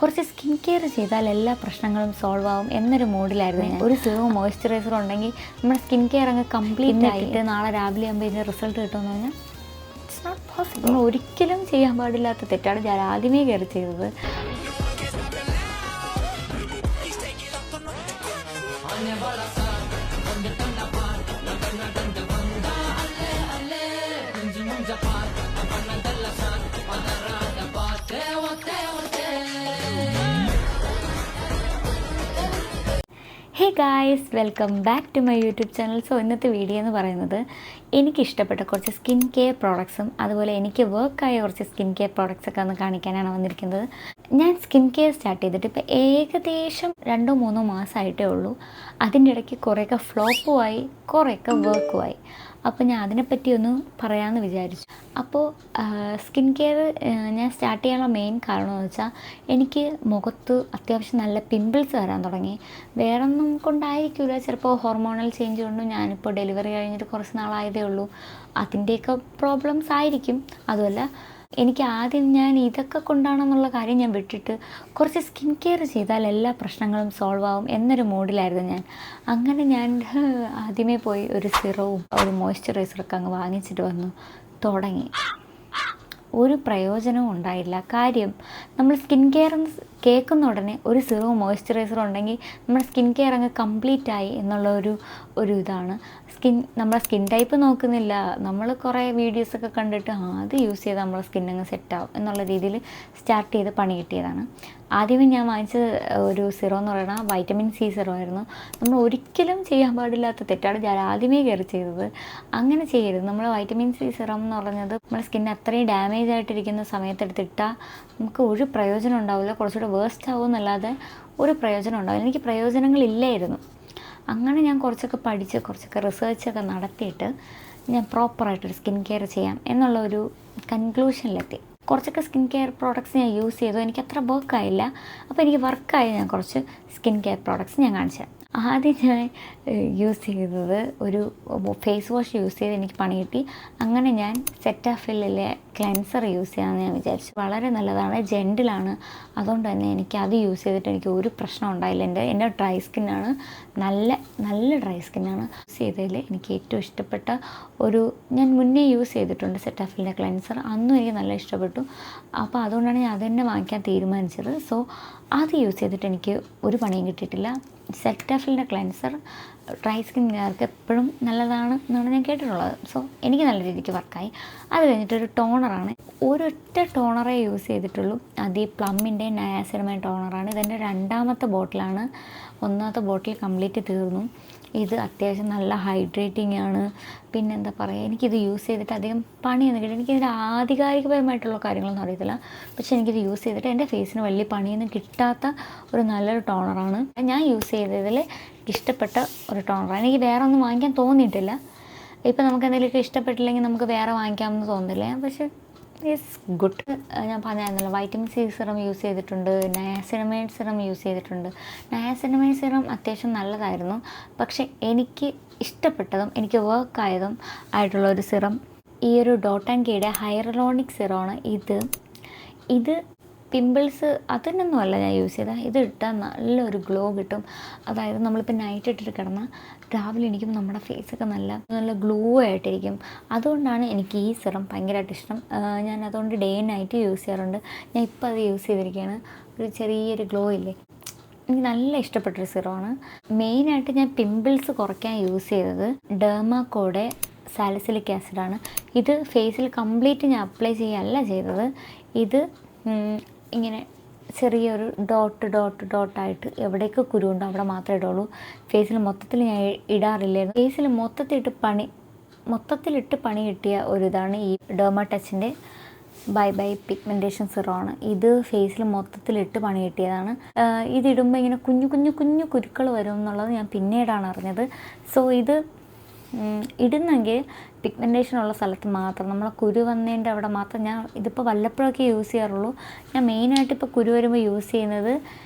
കുറച്ച് skin care ചെയ്താൽ എല്ലാ പ്രശ്നങ്ങളും സോൾവ് ആവും എന്നൊരു മൂഡിലായിരുന്നു ഞാൻ. ഒരു സിറവും മോയ്സ്ചറൈസറും ഉണ്ടെങ്കിൽ നമ്മുടെ സ്കിൻ കെയർ അങ്ങ് കംപ്ലീറ്റ് ആയിട്ട് നാളെ രാവിലെ ആകുമ്പോൾ ഇതിൻ്റെ റിസൾട്ട് കിട്ടുമെന്ന് പറഞ്ഞാൽ ഇറ്റ്സ് നോട്ട് പോസിബിൾ. നമ്മൾ ഒരിക്കലും ചെയ്യാൻ പാടില്ലാത്ത തെറ്റാണ് ഞാൻ ആദ്യമേ കയറി ചെയ്തത്. Hey guys, welcome back to my YouTube channel. So ഇന്നത്തെ വീഡിയോ എന്ന് പറയുന്നത് എനിക്കിഷ്ടപ്പെട്ട കുറച്ച് സ്കിൻ കെയർ പ്രോഡക്ട്സും അതുപോലെ എനിക്ക് വർക്കായ കുറച്ച് സ്കിൻ കെയർ പ്രോഡക്ട്സൊക്കെ ഒന്ന് കാണിക്കാനാണ് വന്നിരിക്കുന്നത്. ഞാൻ സ്കിൻ കെയർ സ്റ്റാർട്ട് ചെയ്തിട്ട് ഇപ്പോൾ ഏകദേശം 2-3 മാസമായിട്ടേ ഉള്ളൂ. അതിൻ്റെ ഇടയ്ക്ക് കുറേയൊക്കെ ഫ്ലോപ്പുമായി, കുറേയൊക്കെ വർക്കുമായി. അപ്പോൾ ഞാൻ അതിനെപ്പറ്റി ഒന്ന് പറയാമെന്ന് വിചാരിച്ചു. അപ്പോൾ സ്കിൻ കെയർ ഞാൻ സ്റ്റാർട്ട് ചെയ്യാനുള്ള മെയിൻ കാരണമെന്ന് വെച്ചാൽ എനിക്ക് മുഖത്ത് അത്യാവശ്യം നല്ല പിമ്പിൾസ് വരാൻ തുടങ്ങി. വേറൊന്നും കൊണ്ടായിരിക്കില്ല, ചിലപ്പോൾ ഹോർമോണൽ ചേഞ്ച് കൊണ്ടും ഞാനിപ്പോൾ ഡെലിവറി കഴിഞ്ഞിട്ട് കുറച്ച് നാളായതേ ഉള്ളൂ, അതിൻ്റെയൊക്കെ പ്രോബ്ലംസ് ആയിരിക്കും. അതുമല്ല എനിക്ക് ആദ്യം ഞാൻ ഇതൊക്കെ കൊണ്ടാണെന്നുള്ള കാര്യം ഞാൻ വിട്ടിട്ട് കുറച്ച് സ്കിൻ കെയർ ചെയ്താൽ എല്ലാ പ്രശ്നങ്ങളും സോൾവ് ആവും എന്നൊരു മൂഡിലായിരുന്നു ഞാൻ. അങ്ങനെ ഞാൻ ആദ്യമേ പോയി ഒരു സിറവും ഒരു മോയ്സ്ചറൈസറൊക്കെ അങ്ങ് വാങ്ങിച്ചിട്ട് വന്നു തുടങ്ങി. ഒരു പ്രയോജനവും ഉണ്ടായില്ല. കാര്യം നമ്മൾ സ്കിൻ കെയർ കേൾക്കുന്ന ഉടനെ ഒരു സിറവും മോയ്സ്ചറൈസറും ഉണ്ടെങ്കിൽ നമ്മുടെ സ്കിൻ കെയർ അങ്ങ് കംപ്ലീറ്റ് ആയി എന്നുള്ള ഒരു ഇതാണ്. നമ്മളെ സ്കിൻ ടൈപ്പ് നോക്കുന്നില്ല, നമ്മൾ കുറേ വീഡിയോസൊക്കെ കണ്ടിട്ട് അത് യൂസ് ചെയ്ത് നമ്മളെ സ്കിൻ അങ്ങ് സെറ്റാവും എന്നുള്ള രീതിയിൽ സ്റ്റാർട്ട് ചെയ്ത് പണി കിട്ടിയതാണ്. ആദ്യമേ ഞാൻ വാങ്ങിച്ചത് ഒരു സിറോ എന്ന് പറയുന്നത് വൈറ്റമിൻ സി സിറോ ആയിരുന്നു. നമ്മൾ ഒരിക്കലും ചെയ്യാൻ പാടില്ലാത്ത തെറ്റാണ് ഞാൻ ആദ്യമേ കയറി ചെയ്തത്. അങ്ങനെ ചെയ്യരുത്. നമ്മൾ വൈറ്റമിൻ സി സിറം എന്ന് പറഞ്ഞത് നമ്മുടെ സ്കിൻ അത്രയും ഡാമേജ് ആയിട്ടിരിക്കുന്ന സമയത്തെടുത്തിട്ടാൽ നമുക്ക് ഒരു പ്രയോജനം ഉണ്ടാവില്ല, കുറച്ചുകൂടെ വേസ്റ്റ് ആവും എന്നല്ലാതെ ഒരു പ്രയോജനം ഉണ്ടാവില്ല. എനിക്ക് പ്രയോജനങ്ങളില്ലായിരുന്നു. അങ്ങനെ ഞാൻ കുറച്ചൊക്കെ പഠിച്ച് കുറച്ചൊക്കെ റിസർച്ചൊക്കെ നടത്തിയിട്ട് ഞാൻ പ്രോപ്പറായിട്ടൊരു സ്കിൻ കെയർ ചെയ്യാം എന്നുള്ള ഒരു കൺക്ലൂഷനിലെത്തി. കുറച്ചൊക്കെ സ്കിൻ കെയർ പ്രോഡക്റ്റ്സ് ഞാൻ യൂസ് ചെയ്തു. എനിക്ക് അത്ര വർക്കായില്ല. അപ്പോൾ എനിക്ക് വർക്കായി ഞാൻ കുറച്ച് സ്കിൻ കെയർ പ്രോഡക്റ്റ്സ് ഞാൻ കാണിച്ചു. ആദ്യം ഞാൻ യൂസ് ചെയ്തത് ഒരു ഫേസ് വാഷ് യൂസ് ചെയ്ത് എനിക്ക് പണി കിട്ടി. അങ്ങനെ ഞാൻ സെറ്റാഫിലിലെ ക്ലെൻസർ യൂസ് ചെയ്യാമെന്ന് ഞാൻ വിചാരിച്ചു. വളരെ നല്ലതാണ്, ജെൻറ്റിലാണ്. അതുകൊണ്ട് തന്നെ എനിക്ക് അത് യൂസ് ചെയ്തിട്ട് എനിക്ക് ഒരു പ്രശ്നം ഉണ്ടായില്ല. എൻ്റെ ഡ്രൈ സ്കിന്നാണ്, നല്ല ഡ്രൈ സ്കിന്നാണ്. യൂസ് ചെയ്തതിൽ എനിക്ക് ഏറ്റവും ഇഷ്ടപ്പെട്ട ഞാൻ മുന്നേ യൂസ് ചെയ്തിട്ടുണ്ട് സെറ്റാഫിലിൻ്റെ ക്ലെൻസർ. അന്നും എനിക്ക് നല്ല ഇഷ്ടപ്പെട്ടു. അപ്പോൾ അതുകൊണ്ടാണ് ഞാൻ അത് തന്നെ വാങ്ങിക്കാൻ തീരുമാനിച്ചത്. സോ അത് യൂസ് ചെയ്തിട്ട് എനിക്ക് ഒരു പണിയും കിട്ടിയിട്ടില്ല. സെറ്റാഫിലിൻ്റെ ക്ലെൻസർ ഡ്രൈ സ്കിന്നുകാർക്ക് എപ്പോഴും നല്ലതാണ് എന്നാണ് ഞാൻ കേട്ടിട്ടുള്ളത്. സോ എനിക്ക് നല്ല രീതിക്ക് വർക്കായി. അത് കഴിഞ്ഞിട്ടൊരു ടോണറാണ്, ഒരൊറ്റ ടോണറേ യൂസ് ചെയ്തിട്ടുള്ളൂ. അത് ഈ പ്ലമ്മിൻ്റെ നയാസിനമൈഡ് ടോണറാണ്. ഇതെൻ്റെ 2ാമത്തെ ബോട്ടിലാണ്. 1ാമത്തെ ബോട്ടിൽ കംപ്ലീറ്റ് തീർന്നു. ഇത് അത്യാവശ്യം നല്ല ഹൈഡ്രേറ്റിംഗ് ആണ്. പിന്നെന്താ പറയുക, എനിക്കിത് യൂസ് ചെയ്തിട്ട് അധികം പണിയൊന്നും കിട്ടില്ല. എനിക്കിതിൻ്റെ ആധികാരികപരമായിട്ടുള്ള കാര്യങ്ങളൊന്നും അറിയത്തില്ല. പക്ഷേ എനിക്കിത് യൂസ് ചെയ്തിട്ട് എൻ്റെ ഫേസിന് വലിയ പണിയൊന്നും കിട്ടാത്ത ഒരു നല്ലൊരു ടോണറാണ്. ഞാൻ യൂസ് ചെയ്തതിൽ ഇഷ്ടപ്പെട്ട ഒരു ടോണറാണ്. എനിക്ക് വേറെ ഒന്നും വാങ്ങിക്കാൻ തോന്നിയിട്ടില്ല. ഇപ്പോൾ നമുക്ക് എന്തെങ്കിലുമൊക്കെ ഇഷ്ടപ്പെട്ടില്ലെങ്കിൽ നമുക്ക് വേറെ വാങ്ങിക്കാമെന്ന് തോന്നുന്നില്ല. പക്ഷേ ഇറ്റ്സ് ഗുഡ്. ഞാൻ പറഞ്ഞായിരുന്നല്ലോ, വൈറ്റമിൻ സി സിറം യൂസ് ചെയ്തിട്ടുണ്ട്, നയാസിനമൈഡ് സിറം യൂസ് ചെയ്തിട്ടുണ്ട്. നയാസിനമൈഡ് സിറം അത്യാവശ്യം നല്ലതായിരുന്നു. പക്ഷേ എനിക്ക് ഇഷ്ടപ്പെട്ടതും എനിക്ക് വർക്കായതും ആയിട്ടുള്ള ഒരു സിറം ഈ ഒരു ഡോട്ട് ആൻഡ് കെയുടെ ഹൈറലോണിക് സിറമാണ്. ഇത് പിമ്പിൾസ് അതിനൊന്നുമല്ല ഞാൻ യൂസ് ചെയ്തത്. ഇത് ഇട്ടാൽ നല്ലൊരു ഗ്ലോ കിട്ടും. അതായത് നമ്മളിപ്പോൾ നൈറ്റ് ഇട്ടിട്ട് കിടന്നാൽ രാവിലെ എണീക്കുമ്പോൾ നമ്മുടെ ഫേസൊക്കെ നല്ല ഗ്ലോ ആയിട്ടിരിക്കും. അതുകൊണ്ടാണ് എനിക്ക് ഈ സിറം ഭയങ്കരമായിട്ട് ഇഷ്ടം. ഞാൻ അതുകൊണ്ട് ഡേ ആൻഡ് നൈറ്റ് യൂസ് ചെയ്യാറുണ്ട്. ഞാൻ ഇപ്പോൾ അത് യൂസ് ചെയ്തിരിക്കുകയാണ്. ഒരു ചെറിയൊരു ഗ്ലോ ഇല്ലേ, എനിക്ക് നല്ല ഇഷ്ടപ്പെട്ടൊരു സിറമാണ്. മെയിനായിട്ട് ഞാൻ പിമ്പിൾസ് കുറയ്ക്കാൻ യൂസ് ചെയ്തത് ഡെർമാക്കോയുടെ സാലിസിലിക് ആസിഡാണ്. ഇത് ഫേസിൽ കംപ്ലീറ്റ് ഞാൻ അപ്ലൈ ചെയ്യുകയല്ല ചെയ്തത്. ഇത് ഇങ്ങനെ ചെറിയൊരു ഡോട്ടായിട്ട് എവിടെയൊക്കെ കുരുണ്ടോ അവിടെ മാത്രമേ ഇടുള്ളൂ. ഫേസിൽ മൊത്തത്തിൽ ഞാൻ ഇടാറില്ലായിരുന്നു. ഫേസിൽ മൊത്തത്തിലിട്ട് പണി കിട്ടിയ ഒരിതാണ് ഈ ഡെർമാ ടച്ചിൻ്റെ ബൈ പിഗ്മെൻറ്റേഷൻ സിറമാണ്. ഇത് ഫേസിൽ മൊത്തത്തിലിട്ട് പണി കിട്ടിയതാണ്. ഇതിടുമ്പോൾ ഇങ്ങനെ കുഞ്ഞു കുരുക്കൾ വരും എന്നുള്ളത് ഞാൻ പിന്നീടാണ് അറിഞ്ഞത്. സോ ഇത് ഇടുന്നെങ്കിൽ പിഗ്മെൻറ്റേഷൻ ഉള്ള സ്ഥലത്ത് മാത്രം, നമ്മളെ കുരു വന്നതിൻ്റെ അവിടെ മാത്രം. ഞാൻ ഇതിപ്പോൾ വല്ലപ്പോഴൊക്കെ യൂസ് ചെയ്യാറുള്ളൂ. ഞാൻ മെയിനായിട്ട് ഇപ്പോൾ കുരു വരുമ്പോൾ യൂസ് ചെയ്യുന്നത്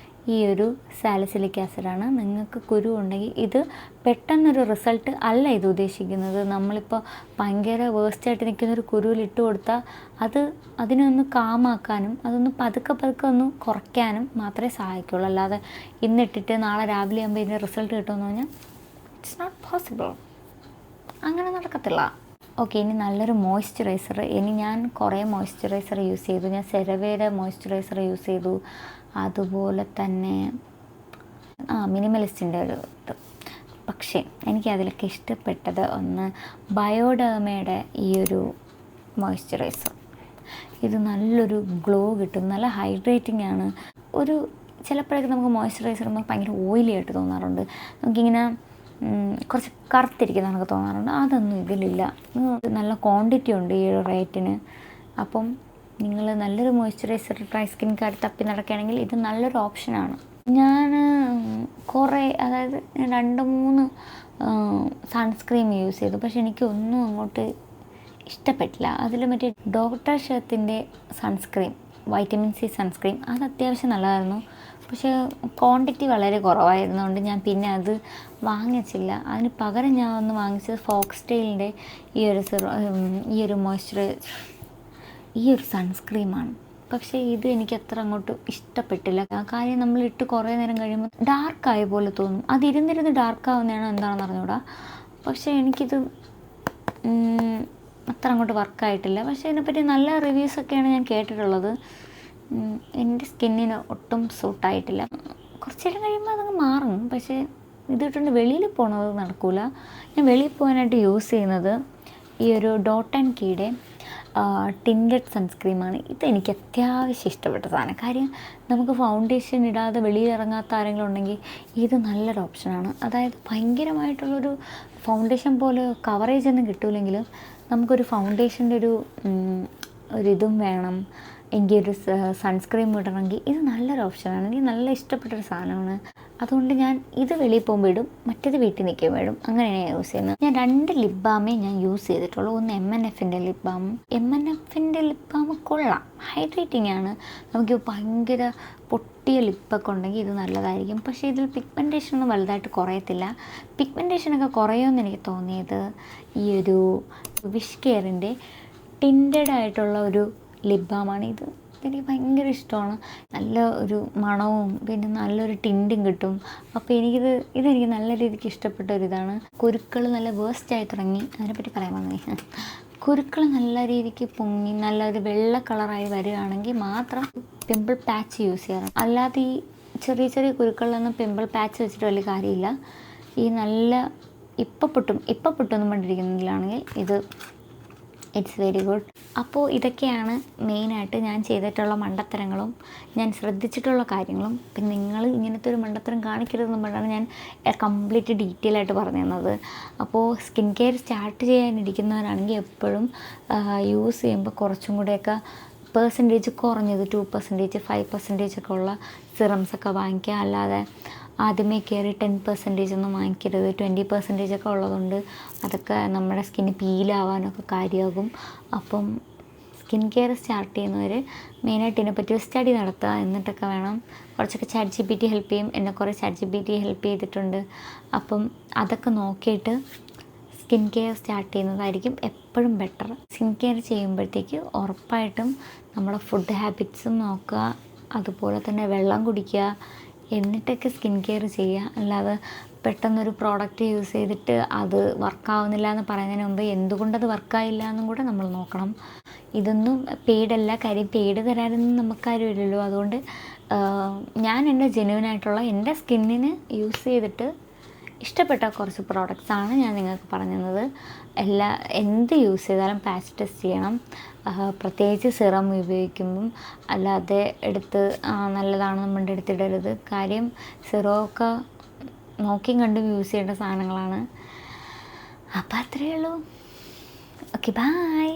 ഈ ഒരു സാലിസിലിക് ആസിഡാണ്. നിങ്ങൾക്ക് കുരു ഉണ്ടെങ്കിൽ ഇത് പെട്ടെന്നൊരു റിസൾട്ട് അല്ല ഇത് ഉദ്ദേശിക്കുന്നത്. നമ്മളിപ്പോൾ ഭയങ്കര വേസ്റ്റായിട്ട് നിൽക്കുന്നൊരു കുരുവിലിട്ട് കൊടുത്താൽ അതിനെ ഒന്ന് കാമാക്കാനും അതൊന്ന് പതുക്കെ ഒന്ന് കുറയ്ക്കാനും മാത്രമേ സഹായിക്കുള്ളൂ. അല്ലാതെ ഇന്നിട്ടിട്ട് നാളെ രാവിലെ ആകുമ്പോൾ ഇതിൻ്റെ റിസൾട്ട് കിട്ടുമെന്ന് പറഞ്ഞാൽ ഇറ്റ്സ് നോട്ട് പോസിബിൾ. അങ്ങനെ നടക്കത്തില്ല. ഓക്കെ, ഇനി നല്ലൊരു മോയ്സ്ചറൈസർ. ഞാൻ കുറേ മോയ്സ്ചറൈസർ യൂസ് ചെയ്തു. ഞാൻ സെരവേര മോയ്സ്ചറൈസർ യൂസ് ചെയ്തു. അതുപോലെ തന്നെ മിനിമലിസ്റ്റിൻ്റെ ഒരു ഇത്. പക്ഷേ എനിക്ക് അതിലൊക്കെ ഇഷ്ടപ്പെട്ടത് ഒന്ന് ബയോഡേമയുടെ ഈ ഒരു മോയ്സ്ചറൈസർ. ഇത് നല്ലൊരു ഗ്ലോ കിട്ടും, നല്ല ഹൈഡ്രേറ്റിംഗ് ആണ്. ചിലപ്പോഴൊക്കെ നമുക്ക് മോയ്സ്ചറൈസർ നമുക്ക് ഭയങ്കര ഓയിലി ആയിട്ട് തോന്നാറുണ്ട്. നമുക്കിങ്ങനെ കുറച്ച് കറുത്തിരിക്കുന്ന നമുക്ക് തോന്നാറുണ്ട്. അതൊന്നും ഇതിലില്ല. നല്ല ക്വാണ്ടിറ്റി ഉണ്ട് ഈ ഒരു റേറ്റിന്. അപ്പം നിങ്ങൾ നല്ലൊരു മോയ്സ്ചറൈസർ ഡ്രൈ സ്കിൻകാർ തപ്പി നടക്കുകയാണെങ്കിൽ ഇത് നല്ലൊരു ഓപ്ഷനാണ്. ഞാൻ അതായത് 2-3 സൺസ്ക്രീം യൂസ് ചെയ്തു. പക്ഷെ എനിക്കൊന്നും അങ്ങോട്ട് ഇഷ്ടപ്പെട്ടില്ല. അതിൽ മറ്റേ ഡോക്ടർ ഷെർത്തിൻ്റെ സൺസ്ക്രീം, വൈറ്റമിൻ സി സൺസ്ക്രീം, അത് അത്യാവശ്യം നല്ലതായിരുന്നു. പക്ഷേ ക്വാണ്ടിറ്റി വളരെ കുറവായിരുന്നതുകൊണ്ട് ഞാൻ പിന്നെ അത് വാങ്ങിച്ചില്ല. അതിന് പകരം ഞാൻ ഒന്ന് വാങ്ങിച്ചത് ഫോക്സ്ടെയിലിൻ്റെ ഈ ഒരു സൺസ്ക്രീമാണ്. പക്ഷേ ഇത് എനിക്ക് അത്ര അങ്ങോട്ട് ഇഷ്ടപ്പെട്ടില്ല. കാര്യം നമ്മളിട്ട് കുറേ നേരം കഴിയുമ്പോൾ ഡാർക്കായ പോലെ തോന്നും. അതിരുന്നിരുന്ന് ഡാർക്കാവുന്നതാണോ എന്താണെന്ന് അറിഞ്ഞൂടാ. പക്ഷേ എനിക്കിത് അത്ര അങ്ങോട്ട് വർക്കായിട്ടില്ല. പക്ഷേ ഇതിനെപ്പറ്റി നല്ല റിവ്യൂസൊക്കെയാണ് ഞാൻ കേട്ടിട്ടുള്ളത്. എൻ്റെ സ്കിന്നിന് ഒട്ടും സൂട്ടായിട്ടില്ല. കുറച്ച് നേരം കഴിയുമ്പോൾ അതങ്ങ് മാറും. പക്ഷേ ഇതിട്ടുണ്ട് വെളിയിൽ പോകുന്നത് നടക്കില്ല. ഞാൻ വെളിയിൽ പോകാനായിട്ട് യൂസ് ചെയ്യുന്നത് ഈ ഒരു ഡോട്ട് ആൻഡ് കീയുടെ ടിൻറ്റഡ് സൺസ്ക്രീമാണ്. ഇതെനിക്ക് അത്യാവശ്യം ഇഷ്ടപ്പെട്ട സാധനം. കാര്യം നമുക്ക് ഫൗണ്ടേഷൻ ഇടാതെ വെളിയിൽ ഇറങ്ങാത്ത ആരെങ്കിലും ഉണ്ടെങ്കിൽ ഇത് നല്ലൊരു ഓപ്ഷനാണ്. അതായത് ഭയങ്കരമായിട്ടുള്ളൊരു ഫൗണ്ടേഷൻ പോലെ കവറേജ് ഒന്നും കിട്ടില്ലെങ്കിലും നമുക്കൊരു ഫൗണ്ടേഷൻ്റെ ഒരിതും വേണം എങ്കിൽ ഒരു സൺസ്ക്രീം ഇടണമെങ്കിൽ ഇത് നല്ലൊരു ഓപ്ഷനാണ്. എനിക്ക് നല്ല ഇഷ്ടപ്പെട്ടൊരു സാധനമാണ്. അതുകൊണ്ട് ഞാൻ ഇത് വെളിയിൽ പോകുമ്പോൾ ഇടും, മറ്റേത് വീട്ടിൽ നിൽക്കുമ്പോൾ ഇടും. അങ്ങനെയാണ് ഞാൻ യൂസ് ചെയ്യുന്നത്. ഞാൻ 2 ലിപ് ബാമേ ഞാൻ യൂസ് ചെയ്തിട്ടുള്ളൂ. ഒന്ന് MNFൻ്റെ ലിപ് ബാമും. MNFൻ്റെ ലിപ് ബാം കൊള്ളാം, ഹൈഡ്രേറ്റിംഗ് ആണ്. നമുക്ക് ഭയങ്കര പൊട്ടിയ ലിപ്പൊക്കെ ഉണ്ടെങ്കിൽ ഇത് നല്ലതായിരിക്കും. പക്ഷേ ഇതിൽ പിഗ്മെൻറ്റേഷനൊന്നും വലുതായിട്ട് കുറയത്തില്ല. പിഗ്മെൻറ്റേഷനൊക്കെ കുറയുമെന്ന് എനിക്ക് തോന്നിയത് ഈ ഒരു വിഷ് കെയറിൻ്റെ ടിൻറ്റഡ് ആയിട്ടുള്ള ഒരു ലിപ് ബാമാണ്. ഇതെനിക്ക് ഭയങ്കര ഇഷ്ടമാണ്. നല്ല ഒരു മണവും പിന്നെ നല്ലൊരു ടിൻറ്റും കിട്ടും. അപ്പോൾ ഇതെനിക്ക് നല്ല രീതിക്ക് ഇഷ്ടപ്പെട്ട ഒരിതാണ്. കുരുക്കൾ നല്ല വേസ്റ്റായി തുടങ്ങി, അതിനെപ്പറ്റി പറയാൻ വന്നേ. കുരുക്കൾ നല്ല രീതിക്ക് പൊങ്ങി നല്ലൊരു വെള്ള കളറായി വരികയാണെങ്കിൽ മാത്രം പിമ്പിൾ പാച്ച് യൂസ് ചെയ്യാറ്. അല്ലാതെ ഈ ചെറിയ ചെറിയ കുരുക്കളിലൊന്നും പിമ്പിൾ പാച്ച് വെച്ചിട്ട് വലിയ കാര്യമില്ല. ഈ നല്ല ഇപ്പം പൊട്ടൊന്നും കൊണ്ടിരിക്കുന്നതിലാണെങ്കിൽ ഇത് ഇറ്റ്സ് വെരി ഗുഡ്. അപ്പോൾ ഇതൊക്കെയാണ് മെയിനായിട്ട് ഞാൻ ചെയ്തിട്ടുള്ള മണ്ടത്തരങ്ങളും ഞാൻ ശ്രദ്ധിച്ചിട്ടുള്ള കാര്യങ്ങളും. പിന്നെ നിങ്ങൾ ഇങ്ങനത്തെ ഒരു മണ്ടത്തരം കാണിക്കരുതെന്ന് പറഞ്ഞാണ് ഞാൻ കംപ്ലീറ്റ് ഡീറ്റെയിൽ ആയിട്ട് പറഞ്ഞു തന്നത്. അപ്പോൾ സ്കിൻ കെയർ സ്റ്റാർട്ട് ചെയ്യാനിരിക്കുന്നവരാണെങ്കിൽ എപ്പോഴും യൂസ് ചെയ്യുമ്പോൾ കുറച്ചും കൂടെയൊക്കെ പെർസെൻറ്റേജ് കുറഞ്ഞത് 2%, 5% ഒക്കെ ഉള്ള സിറംസൊക്കെ വാങ്ങിക്കുക. അല്ലാതെ ആദ്യമേ കയറി 10% ഒന്നും വാങ്ങിക്കരുത്. 20% ഒക്കെ ഉള്ളതുകൊണ്ട് അതൊക്കെ നമ്മുടെ സ്കിന്ന് പീലാവാനൊക്കെ കാര്യമാകും. അപ്പം സ്കിൻ കെയർ സ്റ്റാർട്ട് ചെയ്യുന്നവർ മെയിനായിട്ട് ഇതിനെപ്പറ്റി ഒരു സ്റ്റഡി നടത്തുക. എന്നിട്ടൊക്കെ വേണം. കുറച്ചൊക്കെ ChatGPT ഹെൽപ്പ് ചെയ്യും. എന്നെ കുറേ ChatGPT ഹെൽപ്പ് ചെയ്തിട്ടുണ്ട്. അപ്പം അതൊക്കെ നോക്കിയിട്ട് സ്കിൻ കെയർ സ്റ്റാർട്ട് ചെയ്യുന്നതായിരിക്കും എപ്പോഴും ബെറ്റർ. സ്കിൻ കെയർ ചെയ്യുമ്പോഴത്തേക്ക് ഉറപ്പായിട്ടും നമ്മളെ ഫുഡ് ഹാബിറ്റ്സും നോക്കുക, അതുപോലെ തന്നെ വെള്ളം കുടിക്കുക, എന്നിട്ടൊക്കെ സ്കിൻ കെയർ ചെയ്യുക. അല്ലാതെ പെട്ടെന്നൊരു പ്രോഡക്റ്റ് യൂസ് ചെയ്തിട്ട് അത് വർക്കാവുന്നില്ല എന്ന് പറയുന്നതിന് മുമ്പ് എന്തുകൊണ്ടത് വർക്കായില്ല എന്നും കൂടെ നമ്മൾ നോക്കണം. ഇതൊന്നും പെയ്ഡല്ല. കാര്യം പെയ്ഡ് തരാനൊന്നും നമുക്കാരും ഇല്ലല്ലോ. അതുകൊണ്ട് ഞാൻ എൻ്റെ ജെന്യുവനായിട്ടുള്ള എൻ്റെ സ്കിന്നിന് യൂസ് ചെയ്തിട്ട് ഇഷ്ടപ്പെട്ട കുറച്ച് പ്രോഡക്റ്റ്സാണ് ഞാൻ നിങ്ങൾക്ക് പറഞ്ഞു തന്നത്. എന്ത് യൂസ് ചെയ്താലും പാച്ച് ടെസ്റ്റ് ചെയ്യണം. പ്രത്യേകിച്ച് സിറം ഉപയോഗിക്കുമ്പം അല്ലാതെ എടുത്ത് നല്ലതാണെന്ന് നമ്മുടെ അടുത്തിടരുത്. കാര്യം സിറമൊക്കെ നോക്കിയും കണ്ടും യൂസ് ചെയ്യേണ്ട സാധനങ്ങളാണ്. അപ്പോൾ അത്രയേ ഉള്ളൂ. Okay, by.